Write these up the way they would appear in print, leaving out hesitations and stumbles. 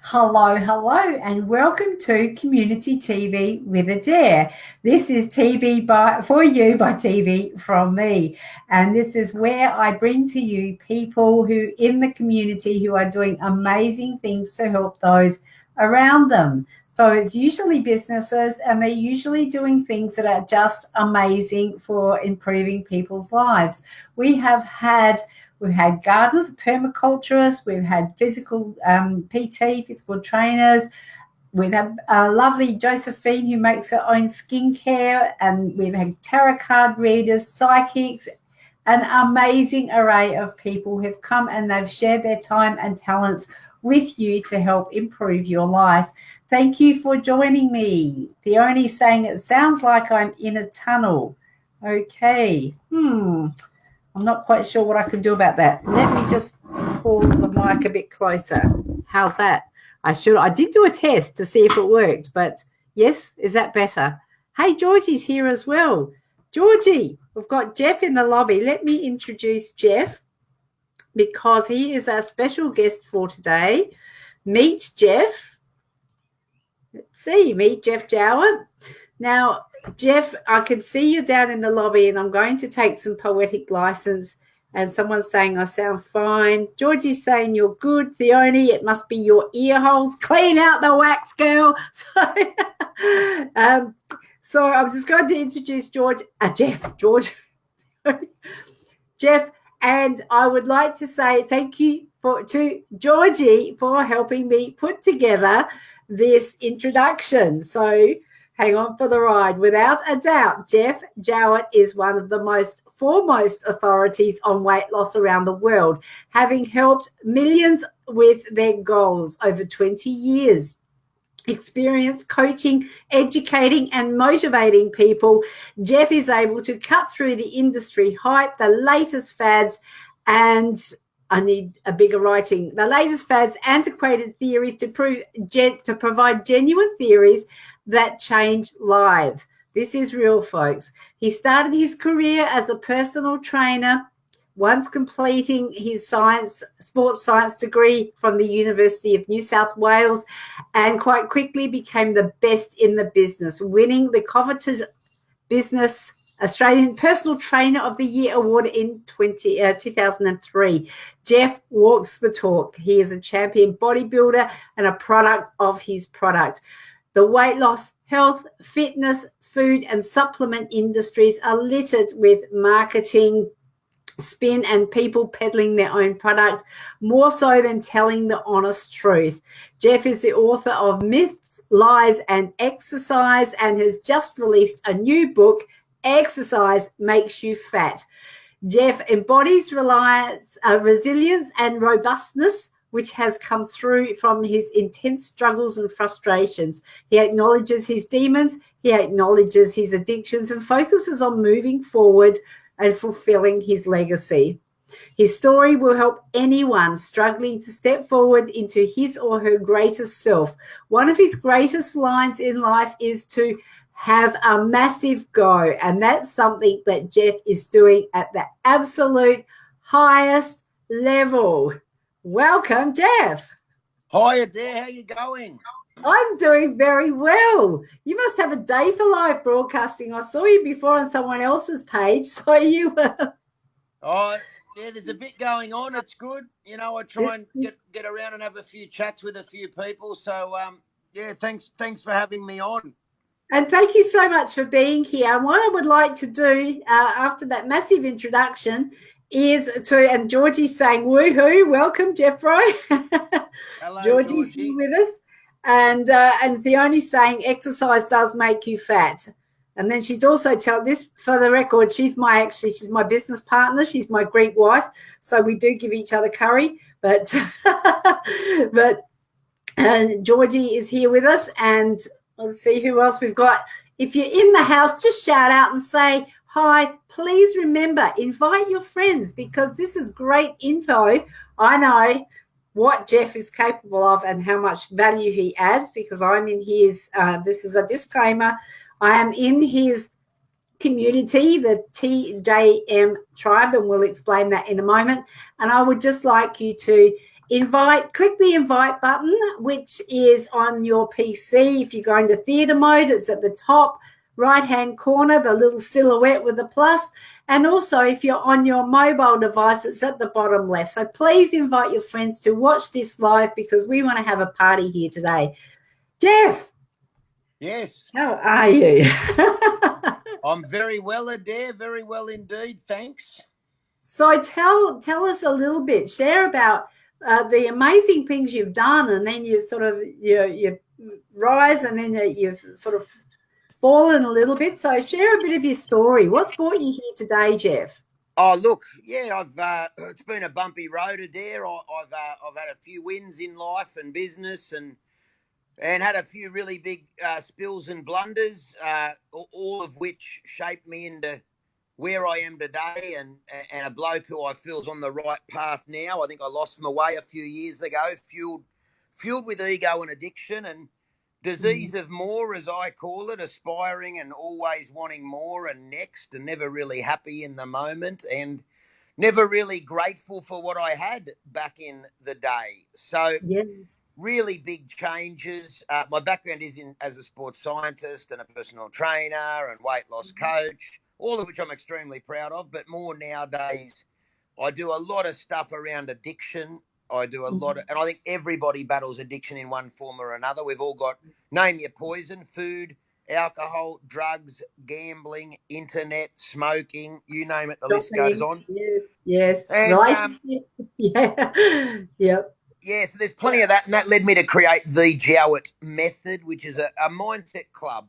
Hello, hello, and welcome to Community TV with Adair. This is for you by TV from me, and this is where I bring to you people who in the community who are doing amazing things to help those around them. So it's usually businesses, and they're usually doing things that are just amazing for improving people's lives. We've had gardeners, permaculturists, we've had physical PT, physical trainers. We've had a lovely Josephine who makes her own skincare, and we've had tarot card readers, psychics, an amazing array of people who've come and they've shared their time and talents with you to help improve your life. Thank you for joining me. The only saying it sounds like I'm in a tunnel. Okay. I'm not quite sure what I can do about that. Let me just pull the mic a bit closer. How's that? I did do a test to see if it worked, but yes, is that better? Hey, Georgie's here as well. Georgie, we've got Geoff in the lobby. Let me introduce Geoff because he is our special guest for today. Meet Geoff. Let's see, meet Geoff Jowett. Now, Geoff, I can see you down in the lobby, and I'm going to take some poetic license. And someone's saying I sound fine. Georgie's saying you're good. Theone, it must be your ear holes. Clean out the wax, girl. So I'm just going to introduce Geoff, and I would like to say thank you to Georgie for helping me put together this introduction. So hang on for the ride. Without a doubt, Geoff Jowett is one of the most foremost authorities on weight loss around the world, having helped millions with their goals over 20 years. Experience coaching, educating, and motivating people, Geoff is able to cut through the industry hype, the latest fads, and I need a bigger writing. The latest fads, antiquated theories to provide genuine theories that change lives. This is real, folks. He started his career as a personal trainer, once completing his sports science degree from the University of New South Wales, and quite quickly became the best in the business, winning the coveted Business Australian Personal Trainer of the Year award in 2003. Geoff walks the talk. He is a champion bodybuilder and a product of his product. The weight loss, health, fitness, food, and supplement industries are littered with marketing spin and people peddling their own product more so than telling the honest truth. Geoff is the author of Myths, Lies, and Exercise, and has just released a new book, Exercise Makes You Fat. Geoff embodies resilience and robustness, which has come through from his intense struggles and frustrations. He acknowledges his demons, he acknowledges his addictions, and focuses on moving forward and fulfilling his legacy. His story will help anyone struggling to step forward into his or her greatest self. One of his greatest lines in life is to have a massive go, and that's something that Geoff is doing at the absolute highest level. Welcome, Geoff. Hi, Adair. How you going? I'm doing very well. You must have a day for live broadcasting. I saw you before on someone else's page, so you were. Oh, yeah, there's a bit going on. It's good. You know, I try and get around and have a few chats with a few people. So, yeah, thanks for having me on. And thank you so much for being here. And what I would like to do after that massive introduction is and Georgie's saying, woohoo, welcome, Jeffro. Hello, Georgie's here with us. And Theone's saying exercise does make you fat. And then she's also telling this for the record, she's my business partner. She's my Greek wife. So we do give each other curry. But Georgie is here with us. And let's see who else we've got. If you're in the house, just shout out and say hi. Please remember, invite your friends because this is great info. I know what Geoff is capable of and how much value he adds because I'm in his, this is a disclaimer, I am in his community, the TJM tribe, and we'll explain that in a moment. And I would just like you to click the invite button, which is on your PC. If you're going to theatre mode, it's at the top right-hand corner, the little silhouette with the plus. And also, if you're on your mobile device, it's at the bottom left. So please invite your friends to watch this live because we want to have a party here today. Geoff. Yes. How are you? I'm very well, Adair. Very well indeed. Thanks. So tell us a little bit, share about the amazing things you've done, and then you sort of you rise, and then you've sort of fallen a little bit. So share a bit of your story. What's brought you here today, Geoff? Oh, look, yeah, it's been a bumpy road, Adair. I've had a few wins in life and business, and had a few really big spills and blunders, all of which shaped me into where I am today, and a bloke who I feel is on the right path now. I think I lost my way a few years ago, fueled with ego and addiction and disease of more, as I call it, aspiring and always wanting more and next, and never really happy in the moment, and never really grateful for what I had back in the day. So really big changes. My background is as a sports scientist and a personal trainer and weight loss coach, all of which I'm extremely proud of, but more nowadays, I do a lot of stuff around addiction. I do a lot of, and I think everybody battles addiction in one form or another. We've all got, name your poison: food, alcohol, drugs, gambling, internet, smoking, you name it, the list goes on. Yes. And, relationship. Yep. Yeah, so there's plenty of that, and that led me to create the Jowett method, which is a mindset club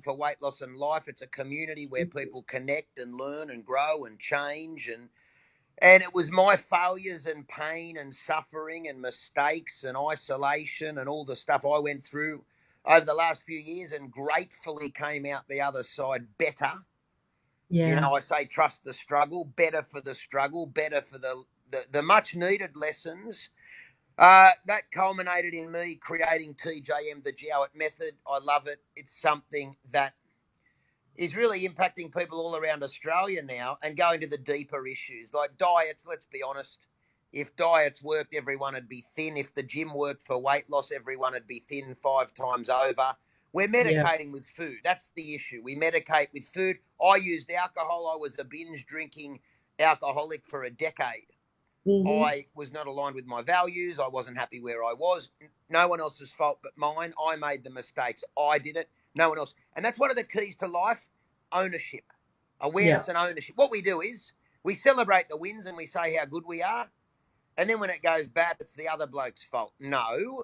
for weight loss and life. It's a community where people connect and learn and grow and change, and it was my failures and pain and suffering and mistakes and isolation and all the stuff I went through over the last few years, and gratefully came out the other side better. Yeah. You know, I say trust the struggle, better for the struggle, better for the much needed lessons. That culminated in me creating TJM, the Jowett method. I love it. It's something that is really impacting people all around Australia now, and going to the deeper issues like diets. Let's be honest. If diets worked, everyone would be thin. If the gym worked for weight loss, everyone would be thin 5 times over. We're medicating with food. That's the issue. We medicate with food. I used alcohol. I was a binge drinking alcoholic for a decade. I was not aligned with my values. I wasn't happy where I was. No one else's fault but mine. I made the mistakes. I did it. No one else. And that's one of the keys to life: ownership, awareness and ownership. What we do is we celebrate the wins and we say how good we are. And then when it goes bad, it's the other bloke's fault. No,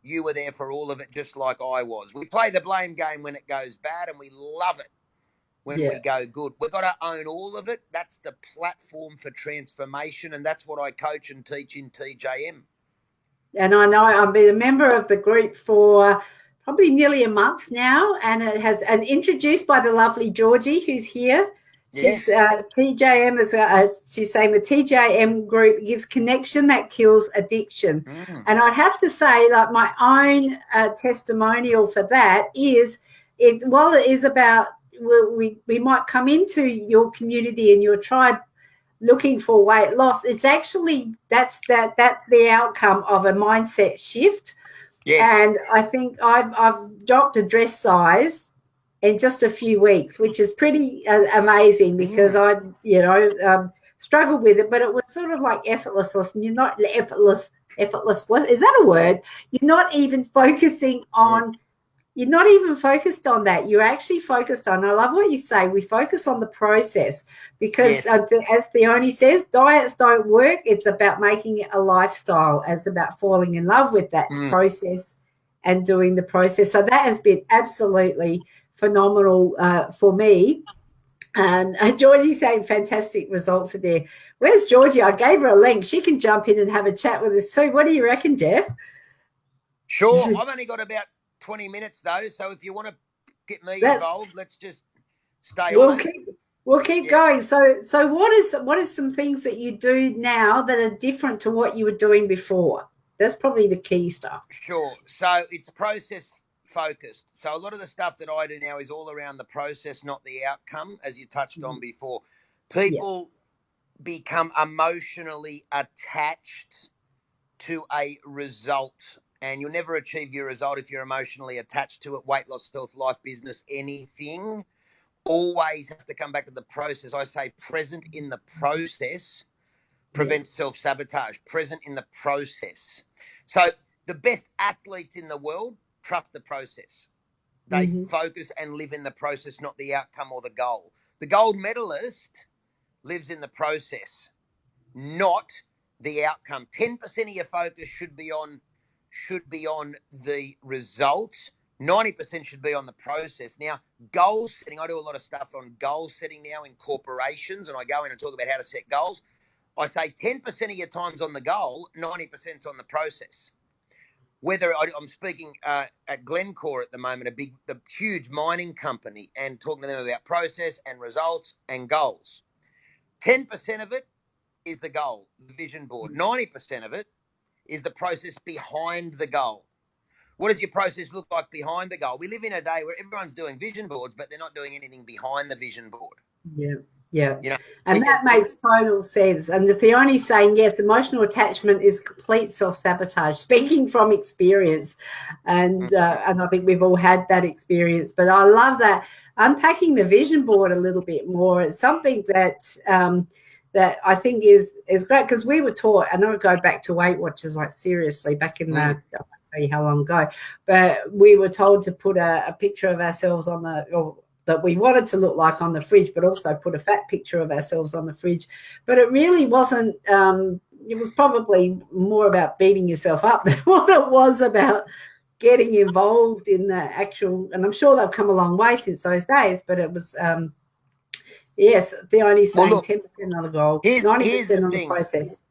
you were there for all of it, just like I was. We play the blame game when it goes bad, and we love it when we go good. We've got to own all of it. That's the platform for transformation, and that's what I coach and teach in TJM. And I know I've been a member of the group for probably nearly a month now, and it has and introduced by the lovely Georgie, who's here. She's TJM is she's saying the TJM group gives connection that kills addiction. And I'd have to say, like, my own testimonial for that is, while it is about, we might come into your community and your tribe looking for weight loss, it's actually that's the outcome of a mindset shift. And I think I've dropped a dress size in just a few weeks, which is pretty amazing, because I struggled with it, but it was sort of like effortless. And you're not effortless. Is that a word? You're not even focusing on. You're not even focused on that. You're actually focused on, I love what you say, we focus on the process, because as Theone says, diets don't work. It's about making it a lifestyle. It's about falling in love with that process and doing the process. So that has been absolutely phenomenal for me. And Georgie's saying fantastic results there. Where's Georgie? I gave her a link. She can jump in and have a chat with us too. What do you reckon, Geoff? Sure. I've only got about 20 minutes though, so if you want to get me involved, let's just stay on. We'll keep going. So what is some things that you do now that are different to what you were doing before? That's probably the key stuff. Sure. So it's process focused. So a lot of the stuff that I do now is all around the process, not the outcome, as you touched on before. People become emotionally attached to a result. And you'll never achieve your result if you're emotionally attached to it. Weight loss, health, life, business, anything. Always have to come back to the process. I say present in the process prevents self-sabotage. Present in the process. So the best athletes in the world trust the process. They focus and live in the process, not the outcome or the goal. The gold medalist lives in the process, not the outcome. 10% of your focus should be on the results. 90% should be on the process. Now, goal setting, I do a lot of stuff on goal setting now in corporations, and I go in and talk about how to set goals. I say 10% of your time's on the goal, 90% on the process. Whether I'm speaking at Glencore at the moment, a huge mining company, and talking to them about process and results and goals. 10% of it is the goal, the vision board. 90% of it is the process behind the goal. What does your process look like behind the goal? We live in a day where everyone's doing vision boards, but they're not doing anything behind the vision board. Yeah. You know, and that makes total sense. And Theonie's saying, yes, emotional attachment is complete self-sabotage, speaking from experience. And I think we've all had that experience. But I love that. Unpacking the vision board a little bit more. It's something that that I think is great, because we were taught, and I'll go back to Weight Watchers, like seriously, back in the, I won't tell you how long ago, but we were told to put a picture of ourselves on that we wanted to look like on the fridge, but also put a fat picture of ourselves on the fridge. But it really wasn't, it was probably more about beating yourself up than what it was about getting involved in the actual, and I'm sure they've come a long way since those days, but it was, yes, the only saying 10% on the goal, 90% on the process.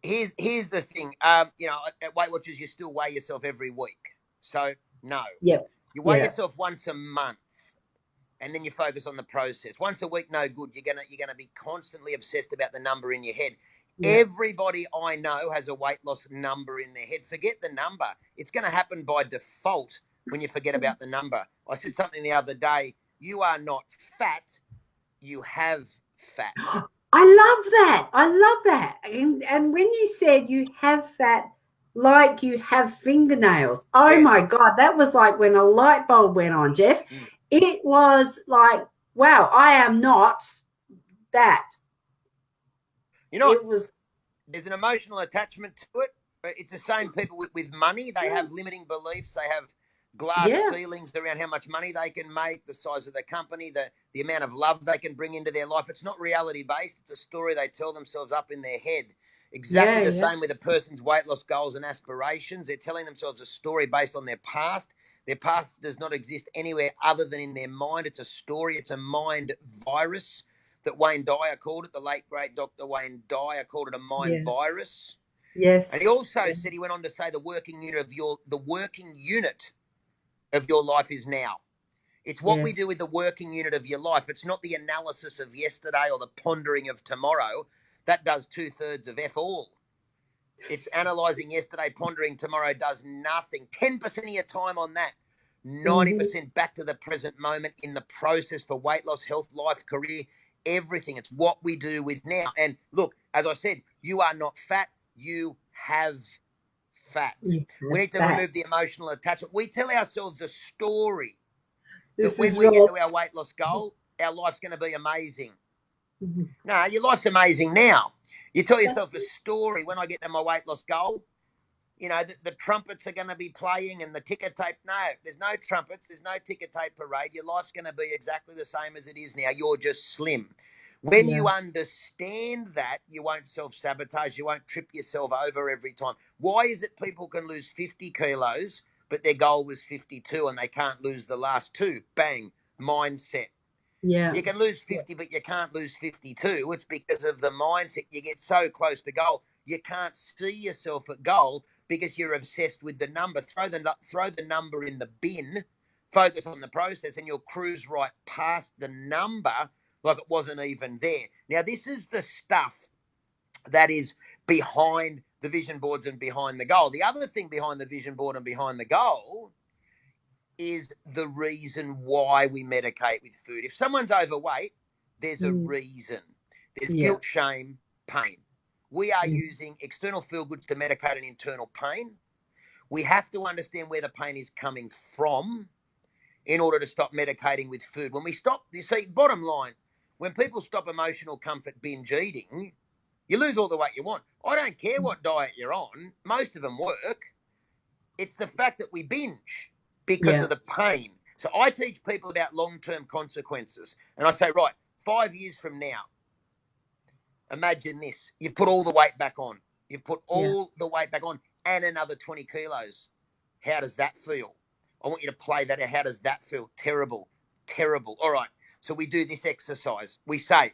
Here's the thing. You know, at Weight Watchers, you still weigh yourself every week. So no. Yep. You weigh yourself once a month, and then you focus on the process. Once a week, no good. You're gonna be constantly obsessed about the number in your head. Everybody I know has a weight loss number in their head. Forget the number. It's going to happen by default when you forget about the number. I said something the other day. You are not fat. You have fat. I love that. I love that. And when you said you have fat like you have fingernails, oh my God, that was like when a light bulb went on, Geoff. It was like, wow, I am not that. You know, there's an emotional attachment to it. It's the same people with money. They have limiting beliefs. They have glass ceilings around how much money they can make, the size of their company, the amount of love they can bring into their life. It's not reality-based. It's a story they tell themselves up in their head. Exactly the same with a person's weight loss goals and aspirations. They're telling themselves a story based on their past. Their past does not exist anywhere other than in their mind. It's a story. It's a mind virus that Wayne Dyer called it. The late, great Dr. Wayne Dyer called it a mind virus. Yes. And he also said, he went on to say, the working unit of your life is now. It's what we do with the working unit of your life. It's not the analysis of yesterday or the pondering of tomorrow. That does 2/3 of F all. It's analysing yesterday, pondering tomorrow does nothing. 10% of your time on that. 90% back to the present moment in the process for weight loss, health, life, career, everything. It's what we do with now. And look, as I said, you are not fat. You have fat. We need to remove the emotional attachment. We tell ourselves a story that when we get to our weight loss goal, our life's going to be amazing. No, your life's amazing now. You tell yourself a story. When I get to my weight loss goal, you know, the trumpets are going to be playing and the ticker tape. No, there's no trumpets. There's no ticker tape parade. Your life's going to be exactly the same as it is now. You're just slim. When you understand that, you won't self-sabotage. You won't trip yourself over every time. Why is it people can lose 50 kilos, but their goal was 52 and they can't lose the last two? Bang, mindset. You can lose 50, but you can't lose 52. It's because of the mindset. You get so close to goal, you can't see yourself at goal because you're obsessed with the number. Throw the number in the bin, focus on the process, and you'll cruise right past the number like it wasn't even there. Now, this is the stuff that is behind the vision boards and behind the goal. The other thing behind the vision board and behind the goal is the reason why we medicate with food. If someone's overweight, there's a reason. There's guilt, shame, pain. We are using external feel goods to medicate an internal pain. We have to understand where the pain is coming from in order to stop medicating with food. When we stop, you see, bottom line, when people stop emotional comfort binge eating, you lose all the weight you want. I don't care what diet you're on. Most of them work. It's the fact that we binge because of the pain. So I teach people about long-term consequences. And I say, right, 5 years from now, imagine this. You've put all the weight back on. You've put all the weight back on and another 20 kilos. How does that feel? I want you to play that out. How does that feel? Terrible. Terrible. All right. So we do this exercise. We say,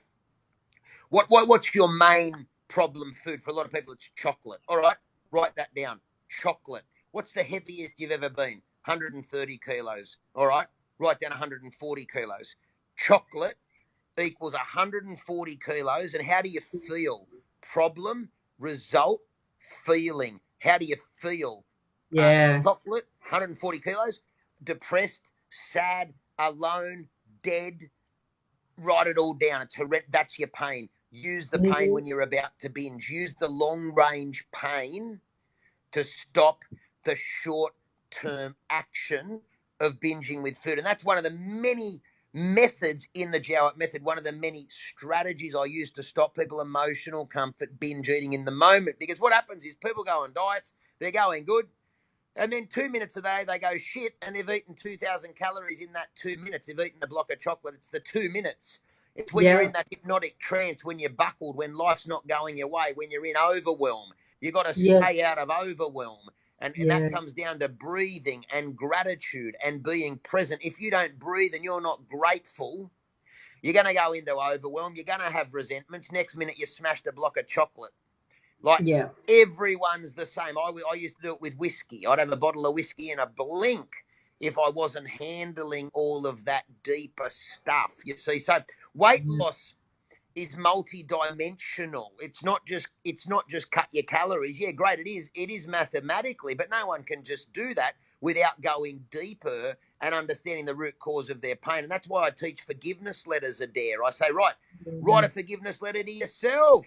what's your main problem food? For a lot of people, it's chocolate. All right. Write that down. Chocolate. What's the heaviest you've ever been? 130 kilos. All right. Write down 140 kilos. Chocolate equals 140 kilos. And how do you feel? Problem, result, feeling. How do you feel? Chocolate, 140 kilos, depressed, sad, alone, dead. Write it all down. That's your pain. Use the pain when you're about to binge. Use the long-range pain to stop the short-term action of binging with food. And that's one of the many methods in the Jowett method, one of the many strategies I use to stop people emotional comfort binge eating in the moment. Because what happens is people go on diets, they're going good, and then 2 minutes a day they go shit, and they've eaten 2,000 calories in that 2 minutes. They've eaten a block of chocolate. It's the 2 minutes. It's when you're in that hypnotic trance, when you're buckled, when life's not going your way, when you're in overwhelm. You've got to stay out of overwhelm. And that comes down to breathing and gratitude and being present. If you don't breathe and you're not grateful, you're going to go into overwhelm. You're going to have resentments. Next minute, you smashed a block of chocolate. Like, everyone's the same. I used to do it with whiskey. I'd have a bottle of whiskey in a blink if I wasn't handling all of that deeper stuff. You see, so weight loss is multi-dimensional. It's not just cut your calories. Yeah, great, it is mathematically, but no one can just do that without going deeper and understanding the root cause of their pain. And that's why I teach forgiveness letters a dare. I say, right, write a forgiveness letter to yourself.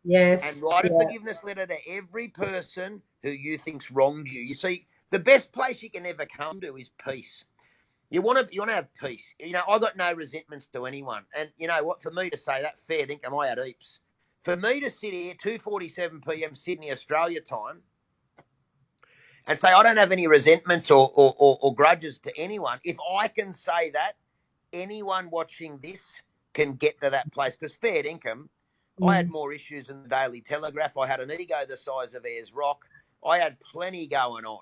And write a forgiveness letter to every person who you think's wronged you. You see, the best place you can ever come to is peace. You want to have peace. You know, I got no resentments to anyone. And you know what? For me to say that, fair dinkum, I had heaps. For me to sit here 2:47 p.m. Sydney, Australia time, and say I don't have any resentments or grudges to anyone, if I can say that, anyone watching this can get to that place. Because fair dinkum, I had more issues in the Daily Telegraph. I had an ego the size of Ayers Rock. I had plenty going on.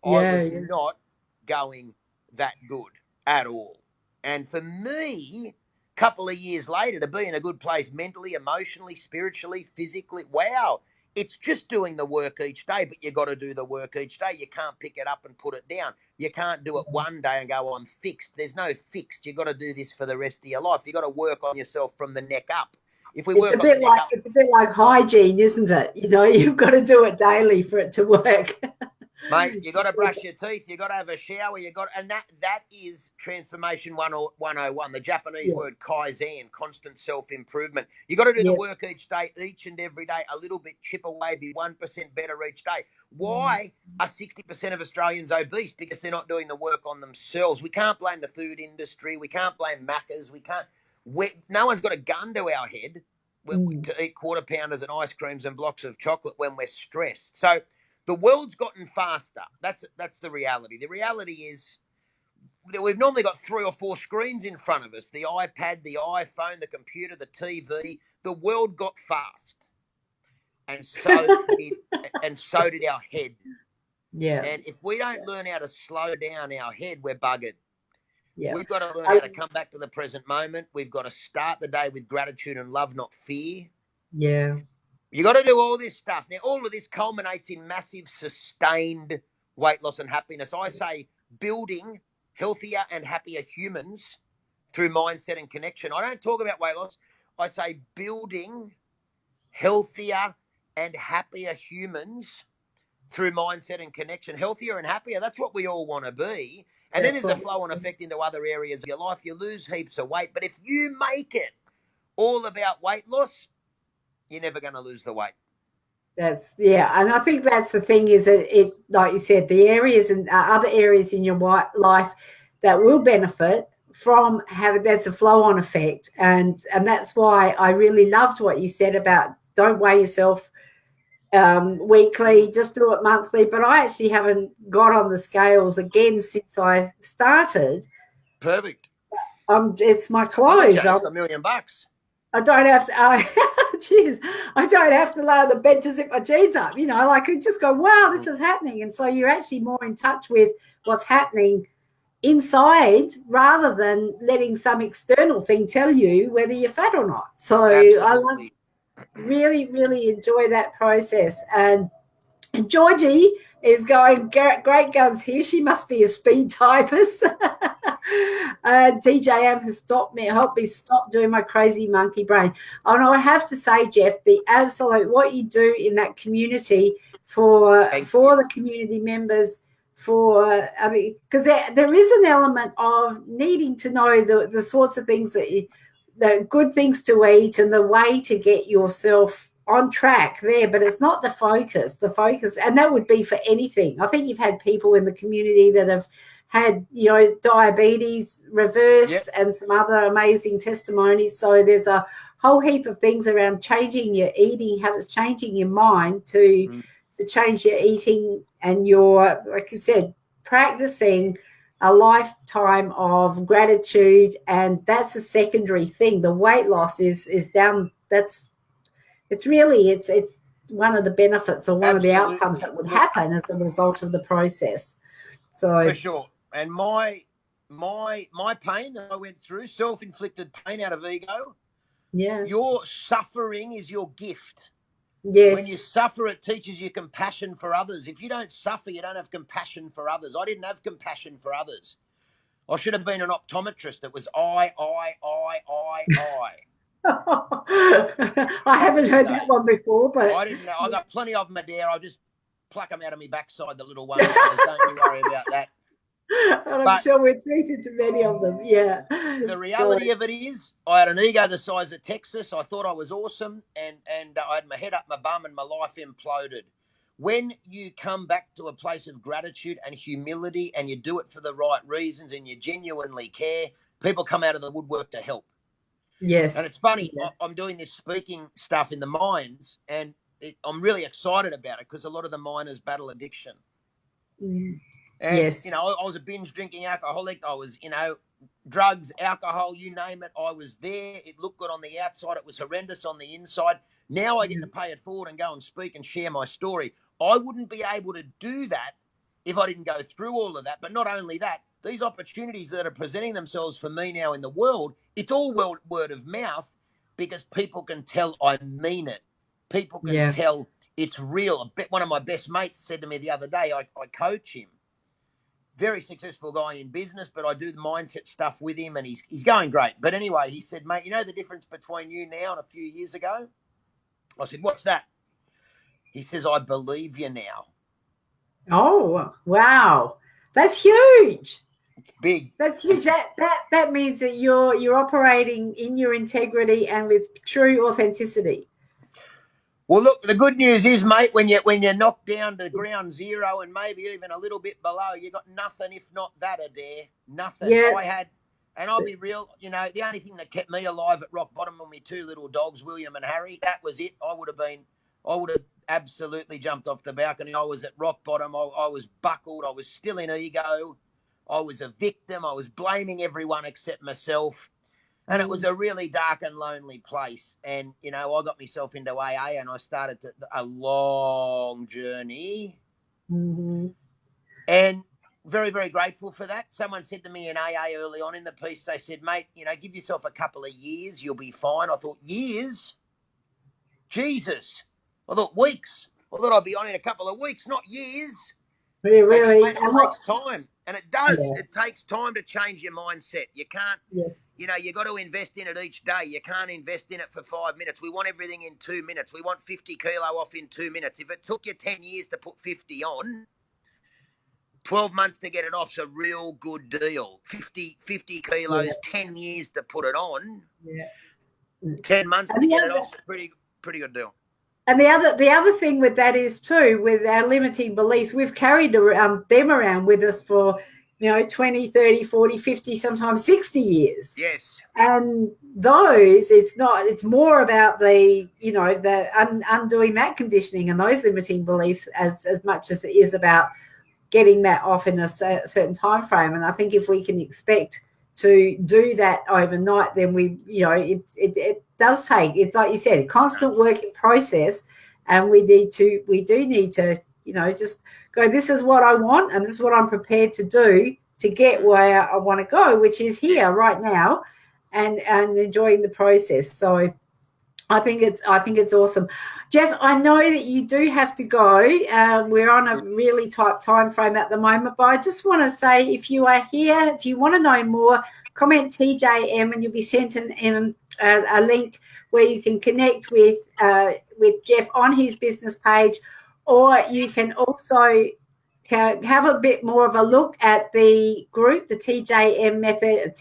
I was not going that good at all. And for me, a couple of years later, to be in a good place mentally, emotionally, spiritually, physically, wow, it's just doing the work each day, but you got to do the work each day. You can't pick it up and put it down. You can't do it one day and go, oh, I'm fixed. There's no fixed. You got to do this for the rest of your life. You got to work on yourself from the neck up. If we work on the neck up, it's a bit like hygiene, isn't it? You know, you've got to do it daily for it to work. Mate, you got to brush your teeth. You got to have a shower. And that is transformation 101. The Japanese word kaizen, constant self-improvement. You got to do the work each day, each and every day, a little bit, chip away, be 1% better each day. Why are 60% of Australians obese? Because they're not doing the work on themselves. We can't blame the food industry. We can't blame Maccas. No one's got a gun to our head to eat quarter pounders and ice creams and blocks of chocolate when we're stressed. So the world's gotten faster. That's the reality. The reality is that we've normally got 3 or 4 screens in front of us: the iPad, the iPhone, the computer, the TV. The world got fast, and so did our head. Yeah. And if we don't learn how to slow down our head, we're buggered. Yeah. We've got to learn how to come back to the present moment. We've got to start the day with gratitude and love, not fear. Yeah. You got to do all this stuff. Now, all of this culminates in massive, sustained weight loss and happiness. I say building healthier and happier humans through mindset and connection. I don't talk about weight loss. I say building healthier and happier humans through mindset and connection. Healthier and happier, that's what we all want to be. And then there's a flow-on effect into other areas of your life. You lose heaps of weight. But if you make it all about weight loss, you're never going to lose the weight. That's and I think that's the thing is that it, like you said, the areas and other areas in your life that will benefit from having, there's a flow-on effect, and that's why I really loved what you said about don't weigh yourself weekly, just do it monthly. But I actually haven't got on the scales again since I started. Perfect. It's my I clothes. think you $1 million. I don't have to. Geez, I don't have to lay on the bed to zip my jeans up. You know, like I just go, wow, this is happening. And so you're actually more in touch with what's happening inside rather than letting some external thing tell you whether you're fat or not. So Absolutely. I really, really enjoy that process. And Georgie is going great guns here. She must be a speed typist. TJM has helped me stop doing my crazy monkey brain. And I have to say, Geoff, the absolute what you do in that community for the community members, I mean, because there is an element of needing to know the sorts of things the good things to eat and the way to get yourself on track there, but it's not the focus, and that would be for anything. I think you've had people in the community that have had, diabetes reversed and some other amazing testimonies. So there's a whole heap of things around changing your eating habits, changing your mind to change your eating and your, like you said, practicing a lifetime of gratitude. And that's a secondary thing. The weight loss is down. It's one of the benefits or one of the outcomes that would happen as a result of the process. So for sure. And my pain that I went through, self-inflicted pain out of ego. Yeah. Your suffering is your gift. Yes. When you suffer, it teaches you compassion for others. If you don't suffer, you don't have compassion for others. I didn't have compassion for others. I should have been an optometrist. It was I. I haven't heard that one before, but I didn't know. I got plenty of them a dare. I'll just pluck them out of my backside, the little ones. So don't you worry about that. And I'm sure we're treated to many of them. Yeah. The reality of it is, I had an ego the size of Texas. I thought I was awesome, and I had my head up my bum, and my life imploded. When you come back to a place of gratitude and humility, and you do it for the right reasons, and you genuinely care, people come out of the woodwork to help. Yes. And it's funny, I'm doing this speaking stuff in the mines, and I'm really excited about it because a lot of the miners battle addiction. And, I was a binge drinking alcoholic. I was, drugs, alcohol, you name it. I was there. It looked good on the outside. It was horrendous on the inside. Now I get to pay it forward and go and speak and share my story. I wouldn't be able to do that if I didn't go through all of that. But not only that, these opportunities that are presenting themselves for me now in the world, it's all word of mouth because people can tell I mean it. People can tell it's real. One of my best mates said to me the other day, I coach him. Very successful guy in business, but I do the mindset stuff with him, and he's going great. But anyway, he said, mate, you know the difference between you now and a few years ago? I said, what's that? He says, I believe you now. Oh, wow. That's huge. It's big. That's huge. That means that you're operating in your integrity and with true authenticity. Well, look, the good news is, mate, when you're knocked down to ground zero and maybe even a little bit below, you got nothing if not that, Adair. Nothing. Yeah. I had, and I'll be real, the only thing that kept me alive at rock bottom were my two little dogs, William and Harry. That was it. I would have absolutely jumped off the balcony. I was at rock bottom. I was buckled. I was still in ego. I was a victim. I was blaming everyone except myself. And it was a really dark and lonely place. And, I got myself into AA and I started a long journey. Mm-hmm. And very, very grateful for that. Someone said to me in AA early on in the piece, they said, mate, give yourself a couple of years, you'll be fine. I thought, years? Jesus. I thought, weeks. I thought I'd be on in a couple of weeks, not years. Really? They said, mate, it takes time. And it does. Yeah. It takes time to change your mindset. You can't, you got to invest in it each day. You can't invest in it for 5 minutes. We want everything in 2 minutes. We want 50 kilo off in 2 minutes. If it took you 10 years to put 50 on, 12 months to get it off's a real good deal. 50 kilos, 10 years to put it on. 10 months to get it off's pretty good. Pretty good deal. And the other thing with that is too, with our limiting beliefs, we've carried them around with us for, 20, 30, 40, 50, sometimes 60 years. Yes. And those, it's more about the undoing that conditioning and those limiting beliefs as much as it is about getting that off in a certain time frame. And I think if we can expect to do that overnight, then it does take, it's like you said, a constant work in process, and we do need to just go, this is what I want and this is what I'm prepared to do to get where I want to go, which is here right now, and enjoying the process. So I think it's awesome. Geoff, I know that you do have to go. We're on a really tight time frame at the moment, but I just want to say, if you are here, if you want to know more, comment TJM and you'll be sent a link where you can connect with Geoff on his business page, or you can also have a bit more of a look at the group, the TJM method.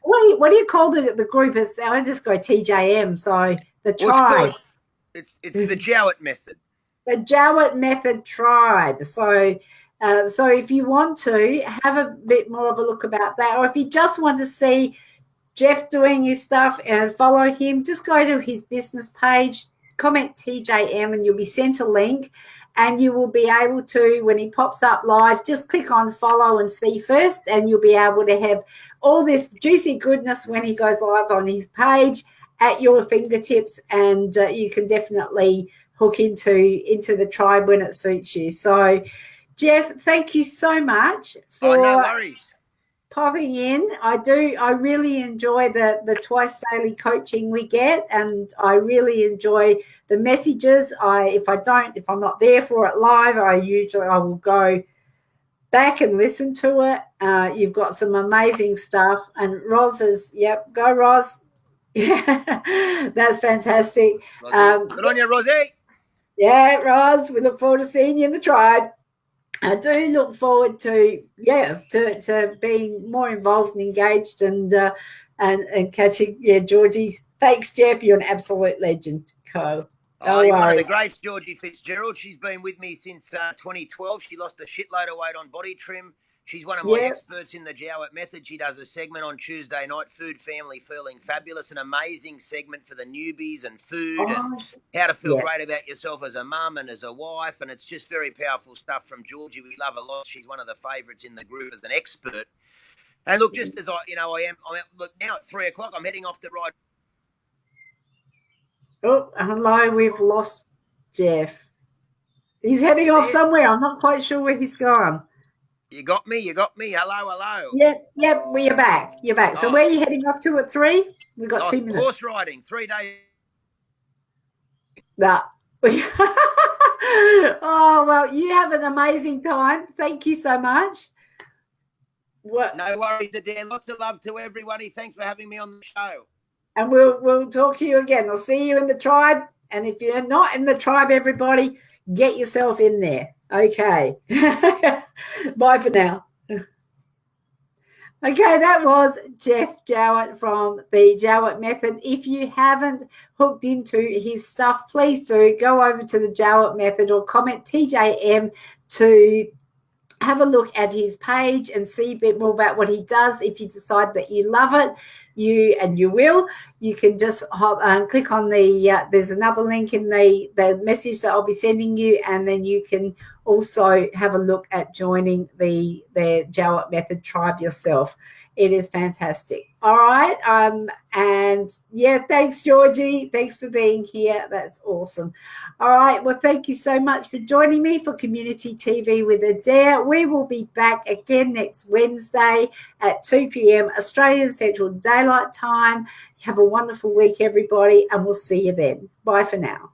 What do you call the group? I just go TJM. So the tribe. It's the Jowett method. The Jowett method tribe. So if you want to have a bit more of a look about that, or if you just want to see Geoff doing his stuff and follow him, just go to his business page, comment TJM, and you'll be sent a link. And you will be able to, when he pops up live, just click on follow and see first, and you'll be able to have all this juicy goodness when he goes live on his page at your fingertips, and you can definitely hook into the tribe when it suits you. So, Geoff, thank you so much for no worries. Popping in. I really enjoy the twice daily coaching we get, and I really enjoy the messages. If I'm not there for it live, I will go back and listen to it. You've got some amazing stuff, and Roz is, go Roz. Yeah, that's fantastic. Good on you, Rosie. Yeah, Roz, we look forward to seeing you in the tribe. I do look forward to being more involved and engaged and catching. Yeah, Georgie. Thanks, Geoff. You're an absolute legend, Co. You're one of the greats, Georgie Fitzgerald. She's been with me since 2012. She lost a shitload of weight on body trim. She's one of my experts in the Jowett method. She does a segment on Tuesday night, Food, Family, Feeling Fabulous, an amazing segment for the newbies and food and how to feel great about yourself as a mum and as a wife. And it's just very powerful stuff from Georgie. We love her a lot. She's one of the favourites in the group as an expert. And look, just as I am, look, now at 3 o'clock, I'm heading off to ride. Oh, hello, we've lost Geoff. He's heading off somewhere. I'm not quite sure where he's gone. You got me. Hello. Yep, well, you're back. So where are you heading off to at 3? We've got 2 minutes. Horse riding, 3 days. Nah. Oh, well, you have an amazing time. Thank you so much. No worries, Adair. Lots of love to everybody. Thanks for having me on the show. And we'll talk to you again. I'll see you in the tribe. And if you're not in the tribe, everybody, get yourself in there. Okay. Bye for now. Okay, that was Geoff Jowett from the Jowett Method. If you haven't hooked into his stuff, please do go over to the Jowett Method or comment TJM to have a look at his page and see a bit more about what he does. If you decide that you love it, you will, you can just click on there's another link in the message that I'll be sending you, and then you can also have a look at joining the Jowett Method tribe yourself. It is fantastic. All right. And yeah, thanks, Georgie. Thanks for being here. That's awesome. All right. Well, thank you so much for joining me for Community TV with Adair. We will be back again next Wednesday at 2 p.m. Australian Central Daylight Time. Have a wonderful week, everybody, and we'll see you then. Bye for now.